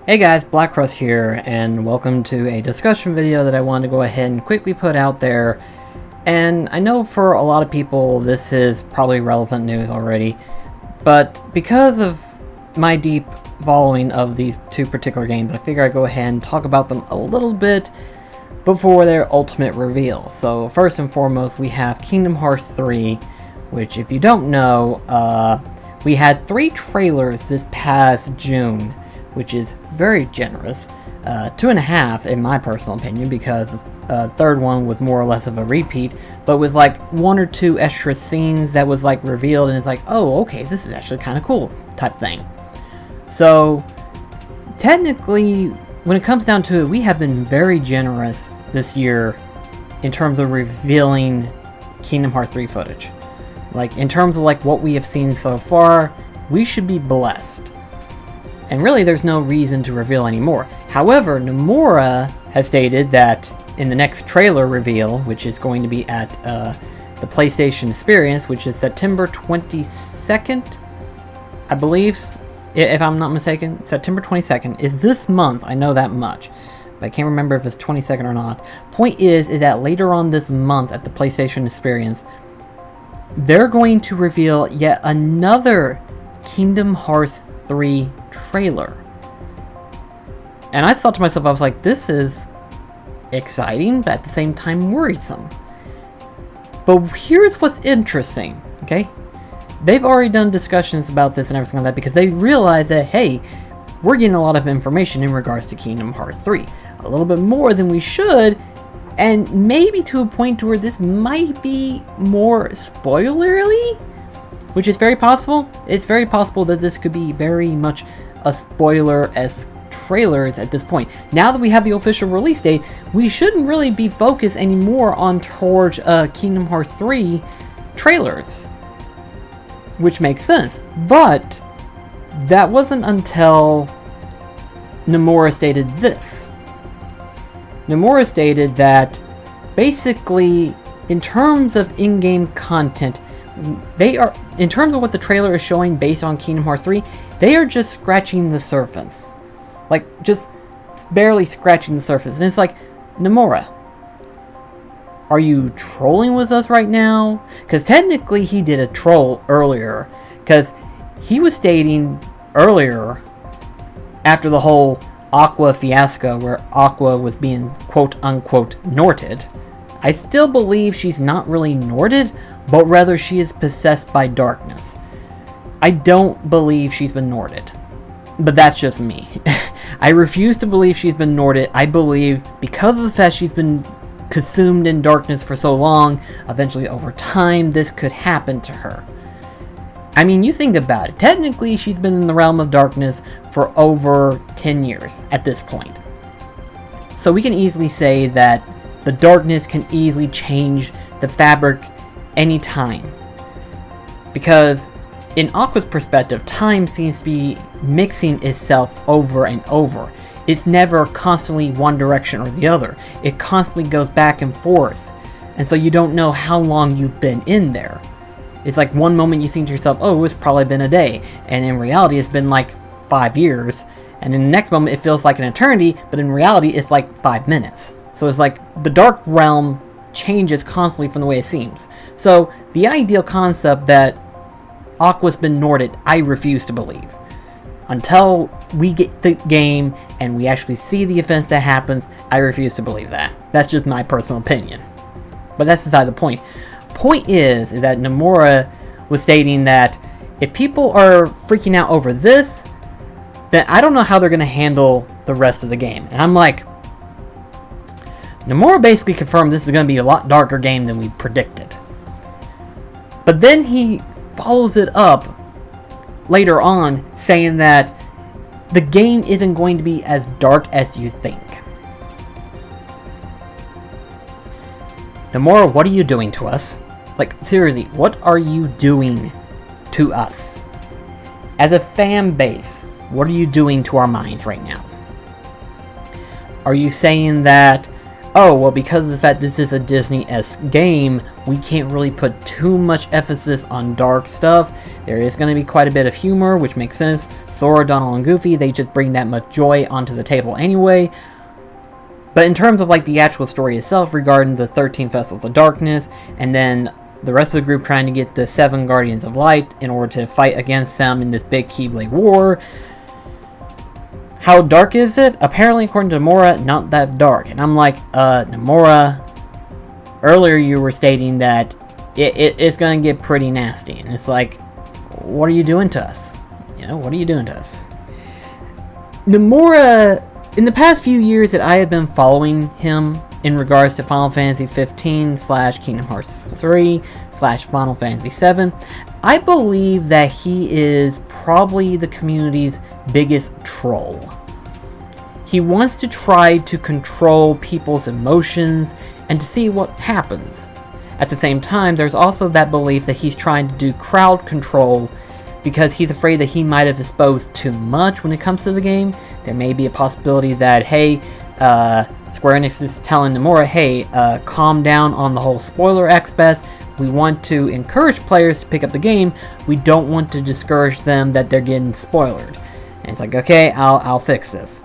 Hey guys, BlackCross here, and welcome to a discussion video that I wanted to go ahead and quickly put out there. And I know for a lot of people this is probably relevant news already, but because of my deep following of these two particular games, I figure I'd go ahead and talk about them a little bit before their ultimate reveal. So first and foremost, we have Kingdom Hearts 3, which if you don't know, we had 3 trailers this past June, which is very generous. 2.5 in my personal opinion, because the third one was more or less of a repeat, but was like 1 or 2 extra scenes that was like revealed, and it's like, oh, okay, this is actually kind of cool type thing. So technically, when it comes down to it, we have been very generous this year in terms of revealing Kingdom Hearts 3 footage. Like, in terms of like what we have seen so far, we should be blessed. And really, there's no reason to reveal anymore. However, Nomura has stated that in the next trailer reveal, which is going to be at the PlayStation Experience, which is September 22nd, I believe, if I'm not mistaken. September 22nd is this month, I know that much. But I can't remember if it's 22nd or not. Point is that later on this month at the PlayStation Experience, they're going to reveal yet another Kingdom Hearts 3 trailer. And I thought to myself, I was like, this is exciting, but at the same time worrisome. But here's what's interesting, okay? They've already done discussions about this and everything like that, because they realize that, hey, we're getting a lot of information in regards to Kingdom Hearts 3. A little bit more than we should, and maybe to a point to where this might be more spoilerly, which is very possible. It's very possible that this could be very much a spoiler-esque trailers at this point. Now that we have the official release date, we shouldn't really be focused anymore on towards Kingdom Hearts 3 trailers, which makes sense. But that wasn't until Nomura stated this. Nomura stated that basically, in terms of in-game content, they are, in terms of what the trailer is showing based on Kingdom Hearts 3, they are just scratching the surface. Like, just barely scratching the surface. And it's like, Nomura, are you trolling with us right now? Because technically he did a troll earlier. Because he was stating earlier, after the whole Aqua fiasco, where Aqua was being quote-unquote Norted, I still believe she's not really Norted, but rather she is possessed by darkness. I don't believe she's been Norted, but that's just me. I refuse to believe she's been Norted. I believe because of the fact she's been consumed in darkness for so long, eventually over time this could happen to her. I mean, you think about it. Technically, she's been in the realm of darkness for over 10 years at this point. So we can easily say that the darkness can easily change the fabric anytime. Because in Aqua's perspective, time seems to be mixing itself over and over. It's never constantly one direction or the other. It constantly goes back and forth. And so you don't know how long you've been in there. It's like one moment you think to yourself, oh, it's probably been a day. And in reality, it's been like 5 years. And in the next moment, it feels like an eternity. But in reality, it's like 5 minutes. So it's like the dark realm changes constantly from the way it seems. So the ideal concept that Aqua's been Norted, I refuse to believe. Until we get the game and we actually see the events that happens, I refuse to believe that. That's just my personal opinion. But that's beside the point. Point is that Nomura was stating that if people are freaking out over this, then I don't know how they're going to handle the rest of the game. And I'm like, Nomura basically confirmed this is going to be a lot darker game than we predicted. But then he follows it up later on saying that the game isn't going to be as dark as you think. Nomura, what are you doing to us? Like, seriously, what are you doing to us? As a fan base, what are you doing to our minds right now? Are you saying that oh, well, because of the fact this is a Disney-esque game, we can't really put too much emphasis on dark stuff. There is going to be quite a bit of humor, which makes sense. Sora, Donald, and Goofy, they just bring that much joy onto the table anyway. But in terms of like the actual story itself regarding the 13 Festivals of Darkness, and then the rest of the group trying to get the 7 Guardians of Light in order to fight against them in this big Keyblade War. How dark is it? Apparently, according to Nomura, not that dark. And I'm like, Nomura, earlier you were stating that it's going to get pretty nasty. And it's like, what are you doing to us? You know, what are you doing to us? Nomura, in the past few years that I have been following him in regards to Final Fantasy 15 / Kingdom Hearts 3 / Final Fantasy 7, I believe that he is probably the community's biggest troll. He wants to try to control people's emotions and to see what happens. At the same time, there's also that belief that he's trying to do crowd control because he's afraid that he might have exposed too much when it comes to the game. There may be a possibility that, hey, Square Enix is telling Nomura, hey, calm down on the whole spoiler aspect. We want to encourage players to pick up the game. We don't want to discourage them that they're getting spoiled. And it's like, okay, I'll fix this.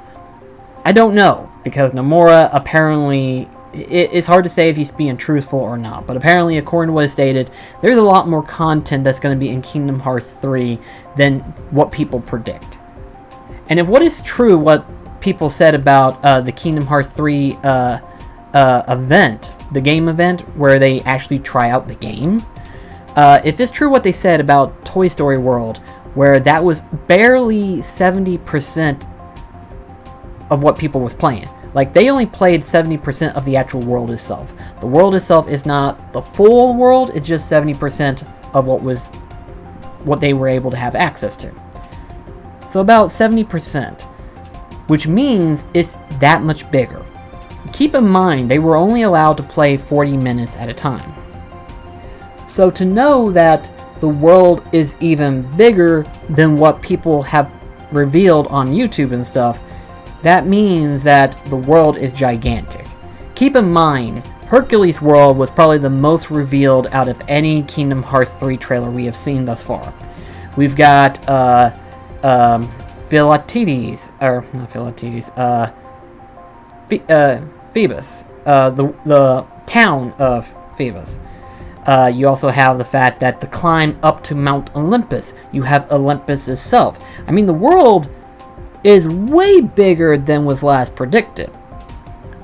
I don't know, because Nomura apparently, it's hard to say if he's being truthful or not, but apparently, according to what is stated, there's a lot more content that's going to be in Kingdom Hearts 3 than what people predict. And if what is true, what people said about the Kingdom Hearts 3 event, the game event, where they actually try out the game, if it's true what they said about Toy Story World, where that was barely 70% of what people was playing. Like, they only played 70% of the actual world itself. The world itself is not the full world, it's just 70% of what they were able to have access to. So about 70%, which means it's that much bigger. Keep in mind, they were only allowed to play 40 minutes at a time. So to know that the world is even bigger than what people have revealed on YouTube and stuff, that means that the world is gigantic. Keep in mind, Hercules World was probably the most revealed out of any Kingdom Hearts 3 trailer we have seen thus far. We've got Philoctetes, or not Philoctetes, Phoebus, the town of Phoebus. You also have the fact that the climb up to Mount Olympus. You have Olympus itself. I mean, the world is way bigger than was last predicted.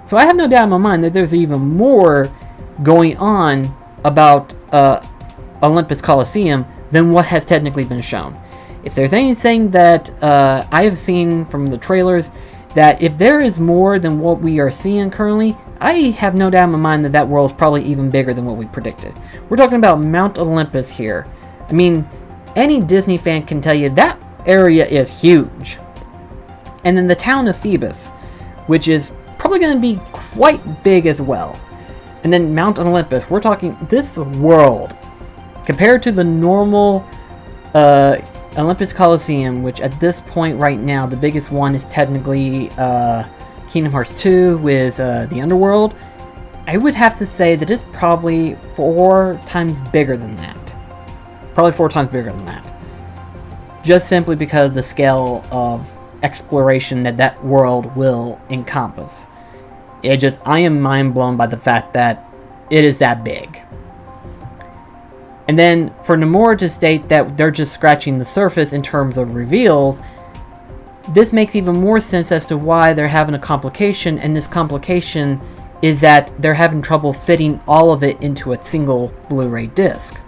So I have no doubt in my mind that there's even more going on about Olympus Coliseum than what has technically been shown. If there's anything that I have seen from the trailers, that if there is more than what we are seeing currently, I have no doubt in my mind that that world is probably even bigger than what we predicted. We're talking about Mount Olympus here. I mean, any Disney fan can tell you that area is huge. And then the town of Phoebus, which is probably going to be quite big as well. And then Mount Olympus, we're talking this world, compared to the normal Olympus Coliseum, which at this point right now, the biggest one is technically Kingdom Hearts 2 with the Underworld. I would have to say that it's probably 4 times bigger than that. Probably 4 times bigger than that. Just simply because of the scale of exploration that world will encompass. I am mind blown by the fact that it is that big. And then for Nomura to state that they're just scratching the surface in terms of reveals, this makes even more sense as to why they're having a complication, and this complication is that they're having trouble fitting all of it into a single Blu-ray disc.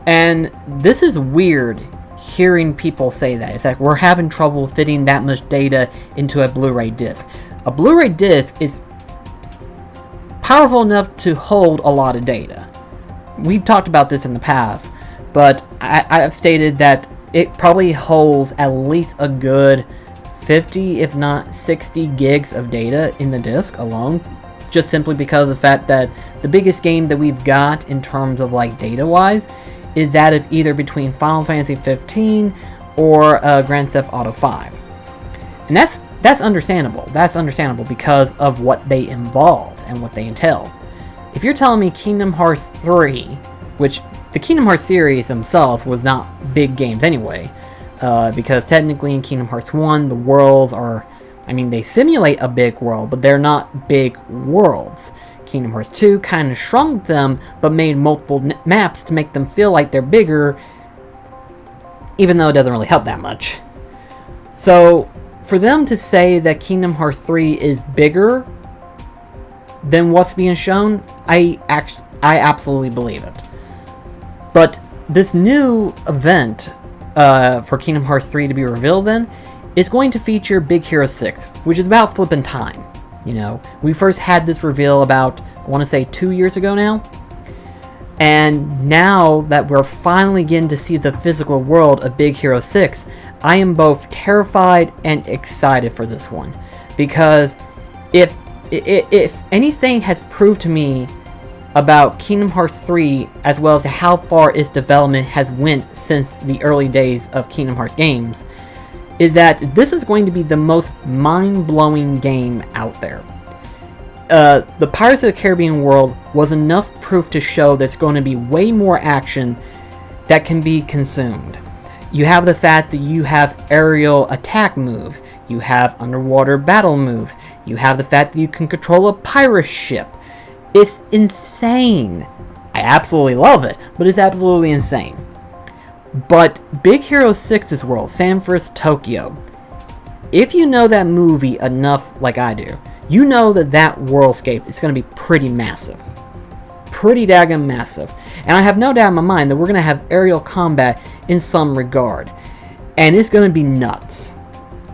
And this is weird hearing people say that. It's like, we're having trouble fitting that much data into a Blu-ray disc. A Blu-ray disc is powerful enough to hold a lot of data. We've talked about this in the past, but I've stated that it probably holds at least a good 50, if not 60 gigs of data in the disc alone, just simply because of the fact that the biggest game that we've got in terms of like data-wise is that of either between Final Fantasy 15 or Grand Theft Auto 5. And That's understandable. That's understandable because of what they involve and what they entail. If you're telling me Kingdom Hearts 3, which the Kingdom Hearts series themselves was not big games anyway, because technically in Kingdom Hearts 1, the worlds are, I mean, they simulate a big world, but they're not big worlds. Kingdom Hearts 2 kind of shrunk them, but made multiple maps to make them feel like they're bigger, even though it doesn't really help that much. So, for them to say that Kingdom Hearts 3 is bigger than what's being shown, I absolutely believe it. But this new event for Kingdom Hearts 3 to be revealed then is going to feature Big Hero 6, which is about flipping time. You know, we first had this reveal about, I want to say 2 years ago now. And now that we're finally getting to see the physical world of Big Hero 6, I am both terrified and excited for this one. Because if anything has proved to me about Kingdom Hearts 3, as well as how far its development has went since the early days of Kingdom Hearts games, is that this is going to be the most mind-blowing game out there. The Pirates of the Caribbean world was enough proof to show there's going to be way more action that can be consumed. You have the fact that you have aerial attack moves, you have underwater battle moves, you have the fact that you can control a pirate ship. It's insane. I absolutely love it, but it's absolutely insane. But Big Hero 6's world, San Francisco, Tokyo, if you know that movie enough like I do, you know that that worldscape is going to be pretty massive. Pretty daggone massive. And I have no doubt in my mind that we're going to have aerial combat in some regard. And it's going to be nuts.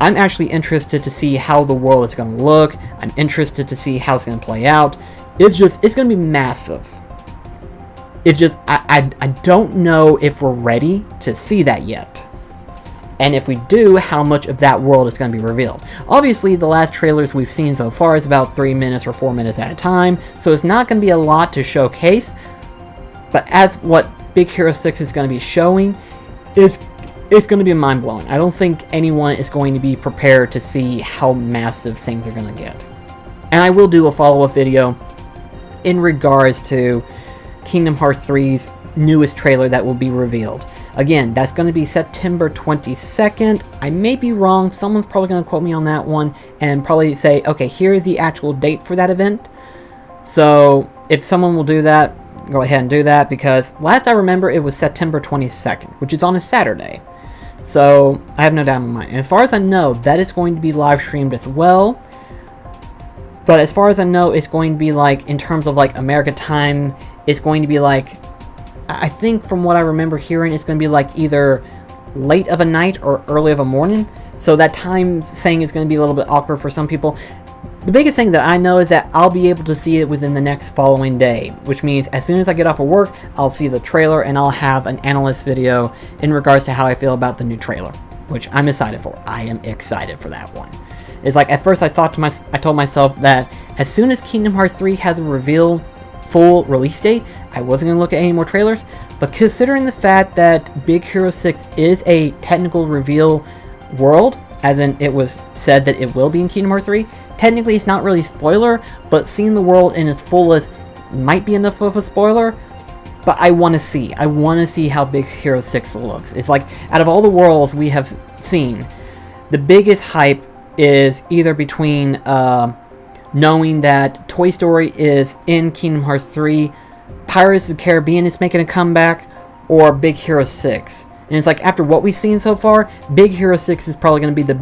I'm actually interested to see how the world is going to look. I'm interested to see how it's going to play out. It's going to be massive. It's just, I don't know if we're ready to see that yet. And if we do, how much of that world is going to be revealed. Obviously, the last trailers we've seen so far is about 3 minutes or 4 minutes at a time, so it's not going to be a lot to showcase. But as what Big Hero 6 is going to be showing, it's going to be mind-blowing. I don't think anyone is going to be prepared to see how massive things are going to get. And I will do a follow-up video in regards to Kingdom Hearts 3's newest trailer that will be revealed. Again, that's going to be September 22nd. I may be wrong. Someone's probably going to quote me on that one and probably say, okay, here's the actual date for that event. So if someone will do that, go ahead and do that, because last I remember it was September 22nd, which is on a Saturday. So I have no doubt in my mind. And as far as I know, that is going to be live streamed as well. But as far as I know, it's going to be like, in terms of like America time, it's going to be like, I think from what I remember hearing, it's going to be like either late of a night or early of a morning. So that time thing is going to be a little bit awkward for some people. The biggest thing that I know is that I'll be able to see it within the next following day, which means as soon as I get off of work, I'll see the trailer and I'll have an analyst video in regards to how I feel about the new trailer, which I'm excited for. I am excited for that one. It's like, at first I told myself that as soon as Kingdom Hearts 3 has a reveal full release date, I wasn't going to look at any more trailers, but considering the fact that Big Hero 6 is a technical reveal world, as in it was said that it will be in Kingdom Hearts 3, technically it's not really spoiler, but seeing the world in its fullest might be enough of a spoiler, but I want to see how Big Hero 6 looks. It's like, out of all the worlds we have seen, the biggest hype is either between knowing that Toy Story is in Kingdom Hearts 3, Pirates of the Caribbean is making a comeback, or Big Hero 6. And it's like, after what we've seen so far, Big Hero 6 is probably going to be the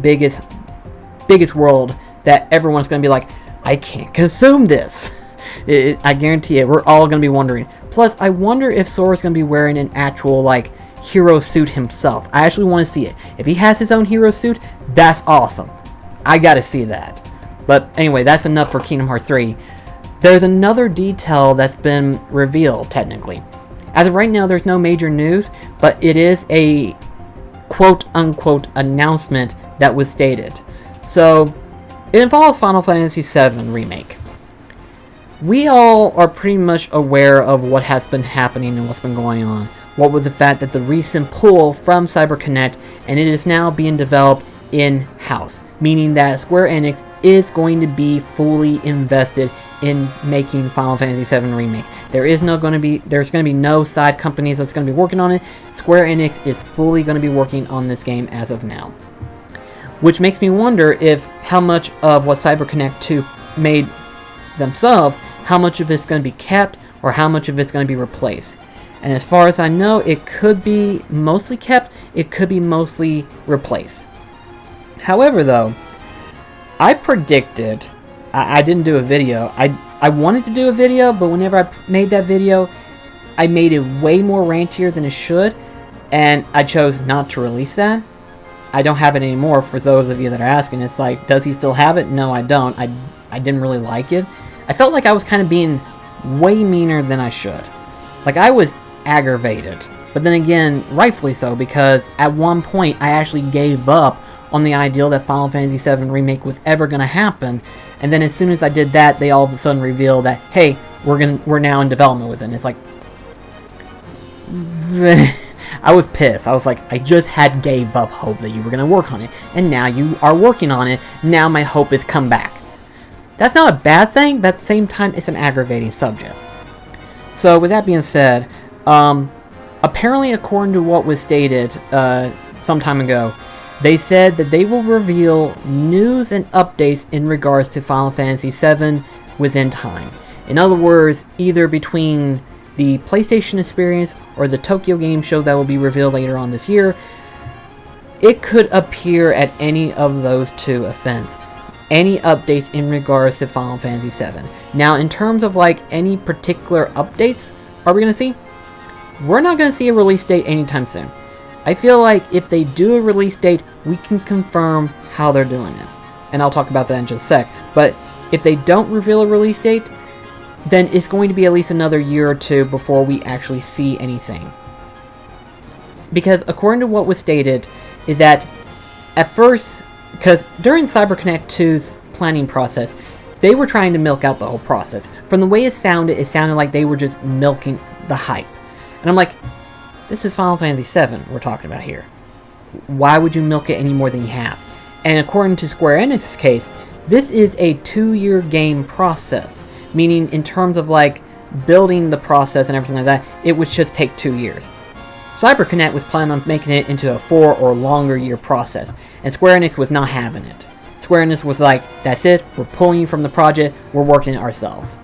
biggest world that everyone's going to be like, I can't consume this. I guarantee it. We're all going to be wondering. Plus, I wonder if Sora's going to be wearing an actual, like, hero suit himself. I actually want to see it. If he has his own hero suit, that's awesome. I got to see that. But anyway, that's enough for Kingdom Hearts 3. There's another detail that's been revealed, technically. As of right now, there's no major news, but it is a quote-unquote announcement that was stated. So, it involves Final Fantasy VII Remake. We all are pretty much aware of what has been happening and what's been going on. What was the fact that the recent pull from CyberConnect, and it is now being developed in-house. meaning that Square Enix is going to be fully invested in making Final Fantasy VII Remake. There's going to be no side companies that's going to be working on it. Square Enix is fully going to be working on this game as of now. Which makes me wonder if how much of what CyberConnect 2 made themselves, how much of it's going to be kept or how much of it's going to be replaced. And as far as I know, it could be mostly kept, it could be mostly replaced. However, though, I predicted, I didn't do a video, I wanted to do a video, but whenever I made that video, I made it way more rantier than it should, and I chose not to release that. I don't have it anymore, for those of you that are asking. It's like, does he still have it? No, I don't. I didn't really like it. I felt like I was kind of being way meaner than I should. Like, I was aggravated. But then again, rightfully so, because at one point, I actually gave up on the idea that Final Fantasy VII Remake was ever going to happen. And then as soon as I did that, they all of a sudden revealed that, hey, we're now in development with it. And it's like... I was pissed. I was like, I just had gave up hope that you were going to work on it. And now you are working on it. Now my hope has come back. That's not a bad thing, but at the same time, it's an aggravating subject. So with that being said, apparently according to what was stated some time ago, they said that they will reveal news and updates in regards to Final Fantasy VII within time. In other words, either between the PlayStation Experience or the Tokyo Game Show that will be revealed later on this year, it could appear at any of those two events. Any updates in regards to Final Fantasy VII. Now, in terms of like any particular updates, are we going to see? We're not going to see a release date anytime soon. I feel like if they do a release date, we can confirm how they're doing it. And I'll talk about that in just a sec. But if they don't reveal a release date, then it's going to be at least another year or two before we actually see anything. Because according to what was stated, is that at first, because during CyberConnect 2's planning process, they were trying to milk out the whole process. From the way it sounded like they were just milking the hype. And I'm like, this is Final Fantasy VII we're talking about here. Why would you milk it any more than you have? And according to Square Enix's case, this is a 2-year game process. Meaning in terms of like building the process and everything like that, it would just take 2 years. CyberConnect was planning on making it into a 4 or longer year process, and Square Enix was not having it. Square Enix was like, that's it, we're pulling you from the project, we're working it ourselves.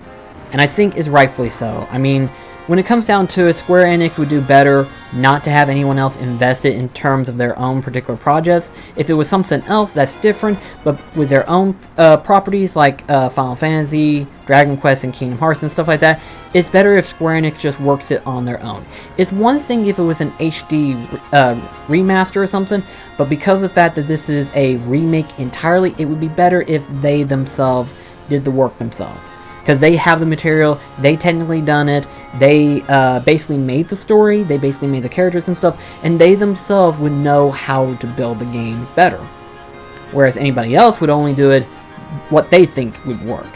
And I think is rightfully so. I mean, when it comes down to it, Square Enix would do better not to have anyone else invested in terms of their own particular projects. If it was something else that's different, but with their own properties like Final Fantasy, Dragon Quest, and Kingdom Hearts and stuff like that, it's better if Square Enix just works it on their own. It's one thing if it was an HD remaster or something, but because of the fact that this is a remake entirely, it would be better if they themselves did the work themselves. Because they have the material, they technically done it, they basically made the story, they basically made the characters and stuff, and they themselves would know how to build the game better. Whereas anybody else would only do it what they think would work.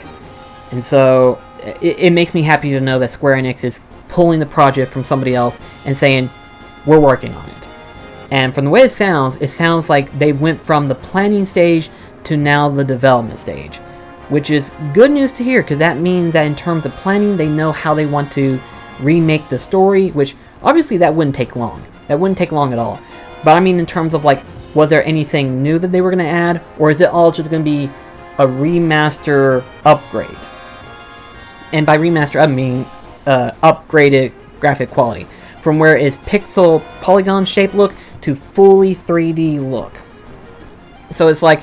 And so, it makes me happy to know that Square Enix is pulling the project from somebody else and saying, we're working on it. And from the way it sounds like they went from the planning stage to now the development stage. Which is good news to hear, because that means that in terms of planning, they know how they want to remake the story, which obviously that wouldn't take long. That wouldn't take long at all. But I mean in terms of like, was there anything new that they were going to add, or is it all just going to be a remaster upgrade? And by remaster, I mean upgraded graphic quality. From where it's pixel polygon shaped look to fully 3D look. So it's like,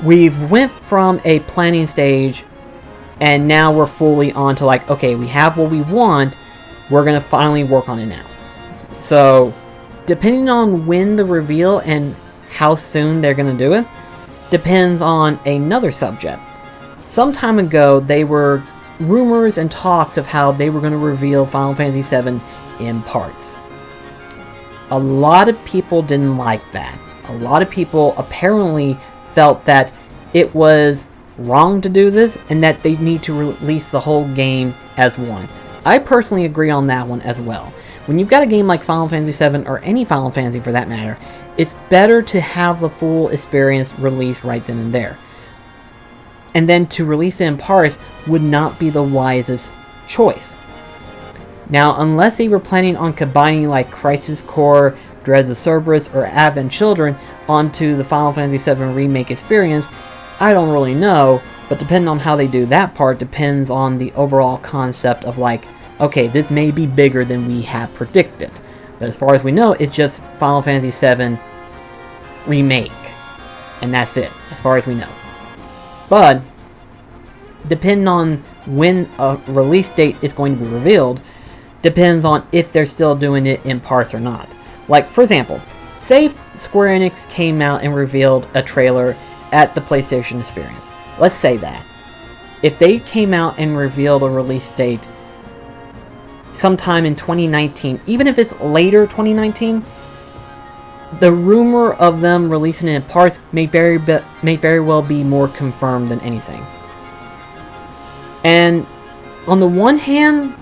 we've went from a planning stage and now we're fully on to like, okay, we have what we want, we're going to finally work on it now. So, depending on when the reveal and how soon they're going to do it, depends on another subject. Some time ago, they were rumors and talks of how they were going to reveal Final Fantasy VII in parts. A lot of people didn't like that. A lot of people apparently felt that it was wrong to do this and that they need to release the whole game as one. I personally agree on that one as well. When you've got a game like Final Fantasy VII, or any Final Fantasy for that matter, it's better to have the full experience released right then and there. And then to release it in parts would not be the wisest choice. Now, unless they were planning on combining like Crisis Core, Dreads of Cerberus, or Advent Children onto the Final Fantasy VII Remake experience, I don't really know, but depending on how they do that part depends on the overall concept of like, okay, this may be bigger than we have predicted. But as far as we know, it's just Final Fantasy VII Remake. And that's it, as far as we know. But, depending on when a release date is going to be revealed, depends on if they're still doing it in parts or not. Like, for example, say Square Enix came out and revealed a trailer at the PlayStation Experience. Let's say that. If they came out and revealed a release date sometime in 2019, even if it's later 2019, the rumor of them releasing it in parts may very well be more confirmed than anything. And on the one hand,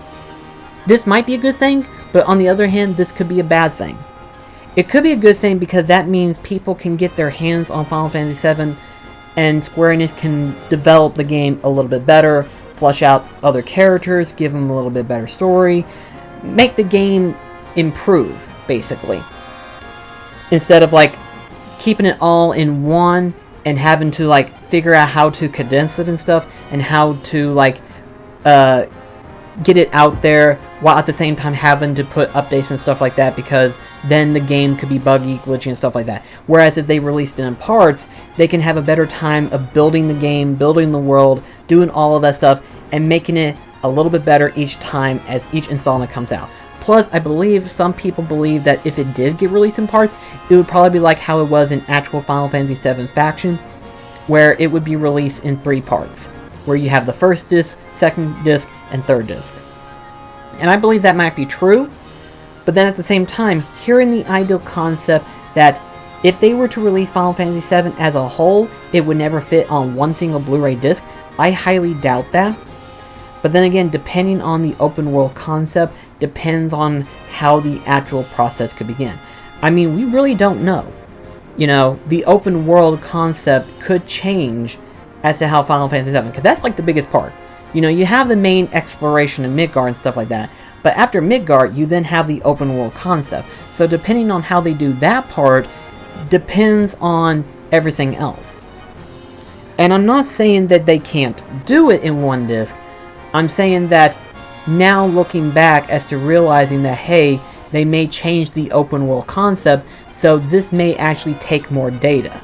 this might be a good thing, but on the other hand, this could be a bad thing. It could be a good thing because that means people can get their hands on Final Fantasy VII and Square Enix can develop the game a little bit better, flesh out other characters, give them a little bit better story, make the game improve, basically. Instead of like keeping it all in one and having to like figure out how to condense it and stuff, and how to like get it out there while at the same time having to put updates and stuff like that, because then the game could be buggy, glitchy, and stuff like that. Whereas if they released it in parts, they can have a better time of building the game, building the world, doing all of that stuff, and making it a little bit better each time as each installment comes out. Plus, I believe some people believe that if it did get released in parts, it would probably be like how it was in actual Final Fantasy VII Faction, where it would be released in 3 parts, where you have the first disc, second disc, and third disc. And I believe that might be true, but then at the same time, hearing the ideal concept that if they were to release Final Fantasy VII as a whole, it would never fit on one single Blu-ray disc, I highly doubt that. But then again, depending on the open world concept, depends on how the actual process could begin. I mean, we really don't know. You know, the open world concept could change as to how Final Fantasy VII, because that's like the biggest part. You know, you have the main exploration of Midgard and stuff like that, but after Midgard, you then have the open world concept. So depending on how they do that part, depends on everything else. And I'm not saying that they can't do it in one disc. I'm saying that now looking back as to realizing that, hey, they may change the open world concept, so this may actually take more data.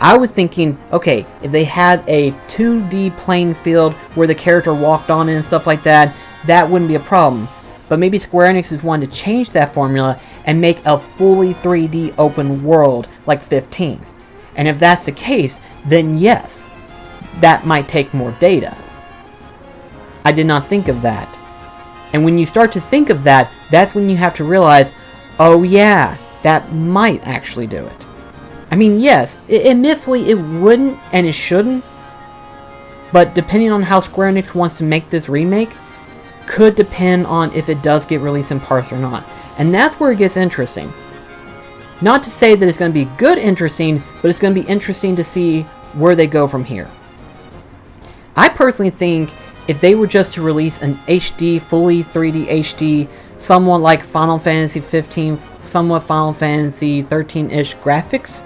I was thinking, okay, if they had a 2D playing field where the character walked on it and stuff like that, that wouldn't be a problem. But maybe Square Enix is wanting to change that formula and make a fully 3D open world like 15. And if that's the case, then yes, that might take more data. I did not think of that. And when you start to think of that, that's when you have to realize, oh yeah, that might actually do it. I mean, yes, admittedly it wouldn't and it shouldn't, but depending on how Square Enix wants to make this remake, could depend on if it does get released in parts or not. And that's where it gets interesting. Not to say that it's going to be good interesting, but it's going to be interesting to see where they go from here. I personally think if they were just to release an HD, fully 3D HD, somewhat like Final Fantasy 15, somewhat Final Fantasy 13-ish graphics,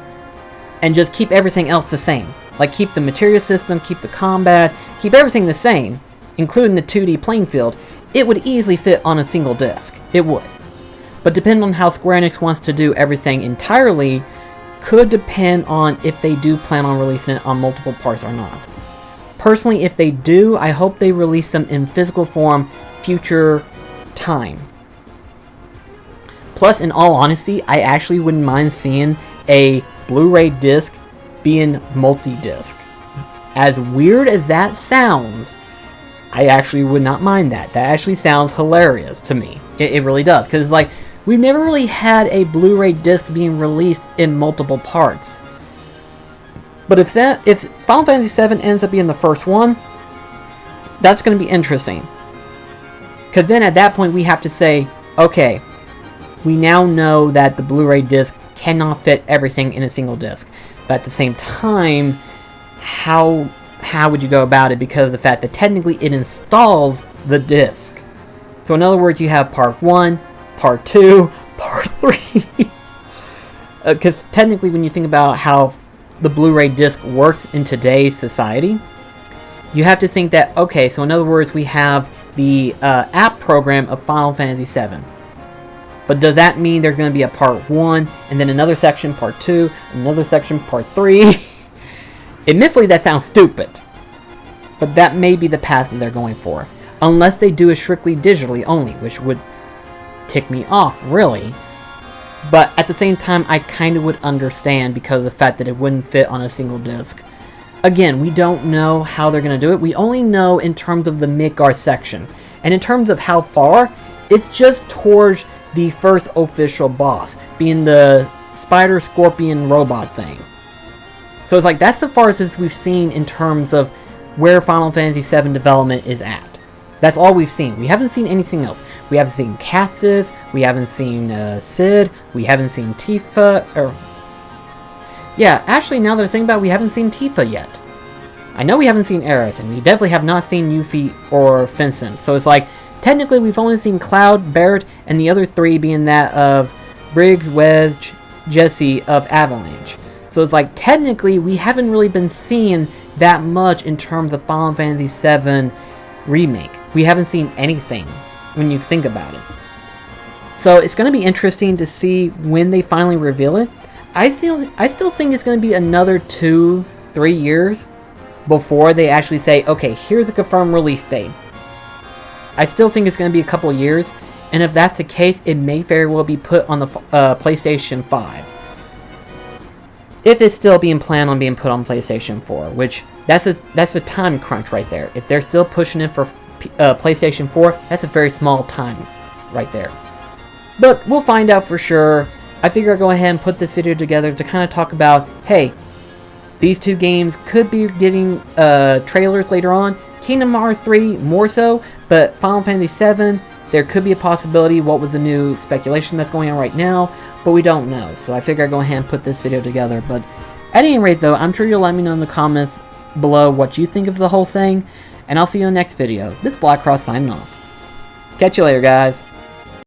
and just keep everything else the same. Like keep the materia system, keep the combat, keep everything the same, including the 2D playing field, it would easily fit on a single disc. It would. But depending on how Square Enix wants to do everything entirely, could depend on if they do plan on releasing it on multiple parts or not. Personally, if they do, I hope they release them in physical form future time. Plus, in all honesty, I actually wouldn't mind seeing a Blu-ray disc being multi-disc. As weird as that sounds, I actually would not mind that. That actually sounds hilarious to me. It really does. Because it's like, we've never really had a Blu-ray disc being released in multiple parts. But if Final Fantasy VII ends up being the first one, that's going to be interesting. Because then at that point we have to say, okay, we now know that the Blu-ray disc cannot fit everything in a single disc. But at the same time, how would you go about it? Because of the fact that technically it installs the disc. So in other words, you have part 1, part 2, part 3. Because technically when you think about how the Blu-ray disc works in today's society, you have to think that, okay, so in other words, we have the app program of Final Fantasy VII. But does that mean there's going to be a part 1, and then another section, part 2, another section, part 3? Admittedly, that sounds stupid. But that may be the path that they're going for. Unless they do it strictly digitally only, which would tick me off, really. But at the same time, I kind of would understand because of the fact that it wouldn't fit on a single disc. Again, we don't know how they're going to do it. We only know in terms of the Midgar section. And in terms of how far, it's just towards the first official boss, being the spider scorpion robot thing. So it's like, that's the farthest we've seen in terms of where Final Fantasy VII development is at. That's all we've seen. We haven't seen anything else. We haven't seen Cassis, we haven't seen Cid, we haven't seen Tifa, or... Yeah, actually, now that I think about it, we haven't seen Tifa yet. I know we haven't seen Aeris, and we definitely have not seen Yuffie or Vincent. So it's like, technically we've only seen Cloud, Barrett, and the other 3 being that of Briggs, Wedge, Jesse of Avalanche. So it's like, technically, we haven't really been seeing that much in terms of Final Fantasy VII Remake. We haven't seen anything when you think about it. So it's going to be interesting to see when they finally reveal it. I still think it's going to be another 2-3 years before they actually say, okay, here's a confirmed release date. I still think it's going to be a couple years, and if that's the case, it may very well be put on the PlayStation 5. If it's still being planned on being put on PlayStation 4, which that's a time crunch right there. If they're still pushing it for PlayStation 4, that's a very small time right there. But we'll find out for sure. I figure I'll go ahead and put this video together to kind of talk about, hey, these 2 games could be getting trailers later on. Kingdom Hearts 3 more so, but Final Fantasy VII, there could be a possibility. What was the new speculation that's going on right now? But we don't know. So I figure I'll go ahead and put this video together. But at any rate though, I'm sure you'll let me know in the comments below what you think of the whole thing. And I'll see you in the next video. This is BlackCross signing off. Catch you later, guys.